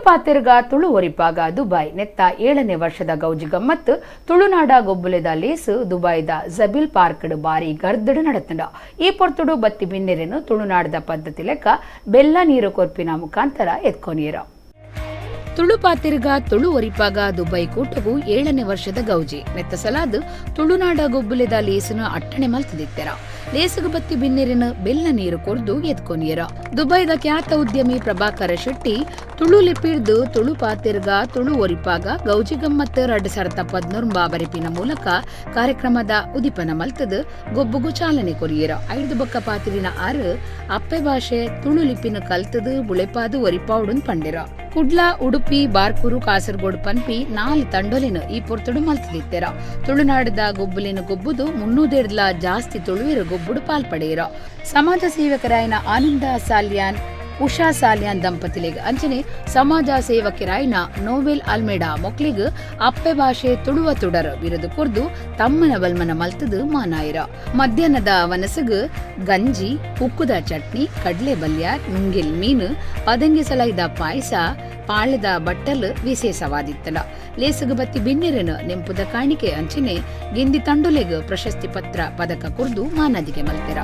ಪಾತೆರ್ಗ Tulu ಒರಿಪಾಗ Dubai ನೆತ್ತ 7ನೇ ವರ್ಷದ ಗೌಜಿ ಗಮ್ಮತ್ ತುಳುನಾಡ ಗೊಬ್ಬುಲೆದ ಲೇಸು ದುಬೈದ ಜಬಿಲ್ ಪಾರ್ಕ್ಡ್ ಬಾರಿ ಗರ್ದಡು ನಡೆತಂಡ ಈ ಪೊರ್ತುಡು ಬತ್ತಿ ಬಿನ್ನೆರೆನು ತುಳುನಾಡದ ಪದ್ಧತಿ ಲೆಕ್ಕ ಬೆಲ್ಲ ನೀರು ಕೊರ್ಪಿನ ಮುಖಾಂತರ ಎತ್ಕೊನೀರ ತುಳು ಪಾತೆರ್ಗ ತುಳು ಒರಿಪಾಗ ದುಬೈ ಕೂಟವು 7ನೇ ವರ್ಷದ ಗೌಜಿ ನೆತ್ತ ಸಲಾದ್ ತುಳುನಾಡ ಗೊಬ್ಬುಲೆದ ಲೇಸಿನ ಅಟ್ಟಣೆ ಮಲ್ತದಿತ್ತೆರ ಲೇಸಗ ಬತ್ತಿ ಬಿನ್ನೆರಿನ ಬೆಲ್ಲ ನೀರು ಕೊರ್ದು ಎತ್ಕೊನೀರ ದುಬೈದ ಖ್ಯಾತ ಉದ್ಯಮಿ ಪ್ರಭಾಕರ ಶೆಟ್ಟಿ ತುಳು ಲಿಪಿರ್ದು ತುಳು ಪಾತೆರ್ಗ ತುಳು ಒರಿಪಾಗ ಗೌಜಿ ಗಮ್ಮತ್ 2019 ಬಾಬರಿಪಿನ ಮೂಲಕ ಕಾರ್ಯಕ್ರಮದ ಉದಿಪನ ಮಲ್ತದ ಗೊಬ್ಬುಗು ಚಾಲನೆ ಕೊರಿಯರ 5 ಬಕ್ಕ ಪಾತಿರಿನ ಆರು ಅಪ್ಪೆ ಭಾಷೆ ತುಳು ಲಿಪಿನ ಕಲ್ತದು ಬುಳೆಪಾದು ಒರಿಪಾವುಡನ್ ಪಂಡಿರ ಕುಡ್ಲ ಉಡುಪಿ ಬಾರ್ಕೂರು ಕಾಸರಗೋಡು ಪನ್ಪಿ 4 ತಂಡೊಲಿನ ಈ ಪೊರ್ತುಡು ಮಲ್ತದಿತ್ತೆರ ತುಳುನಾಡದ ಗೊಬ್ಬುಲಿನ ಗೊಬ್ಬುದು 300 ಜಾಸ್ತಿ ತುಳುವಿರ ಗೊಬ್ಬುಡು ಪಾಲ್ಪಡೆಯಿರ ಸಮಾಜ ಸೇವಕರಾಯನ ಆನಂದ ಸಾಲ್ಯಾನ್ ಉಷಾ ಸಾಲ್ಯಾನ್ ದಂಪತಿಲಿಗೆ ಅಂಚನೆ ಸಮಾಜ ಸೇವಕರಾಯನ ನೋವೆಲ್ ಅಲ್ಮೇಡಾ ಮೊಕ್ಲಿಗ್ ಅಪ್ಪೆ ಭಾಷೆ ತುಳುವ ತುಡರ ಬಿರುದು ಕೊರ್ದು ತಮ್ಮನ ಬಲ್ಮನ ಮಲ್ತದು ಮಾನಾಯಿರ ಮಧ್ಯಾಹ್ನದ ವನಸಗ್ ಗಂಜಿ ಉಕ್ಕುದ ಚಟ್ನಿ ಕಡ್ಲೆ ಬಲ್ಯಾರ್ ನುಂಗಿಲ್ ಮೀನು ಪದಂಗಿಸಲೈದ ಪಾಯಸ ಪಾಳದ ಬಟ್ಟಲ್ ವಿಶೇಷವಾದಿತ್ತಲ ಲೇಸಗ ಬತ್ತಿ ಬಿನ್ನೆರೆನ ನೆಂಪುದ ಕಾಣಿಕೆ ಅಂಚನೆ ಗಿಂದಿ ತಂಡೊಲೆಗ್ ಪ್ರಶಸ್ತಿ ಪತ್ರ ಪದಕ ಕುರ್ದು ಮಾನದಿಗೆ ಮಲ್ತೆರ.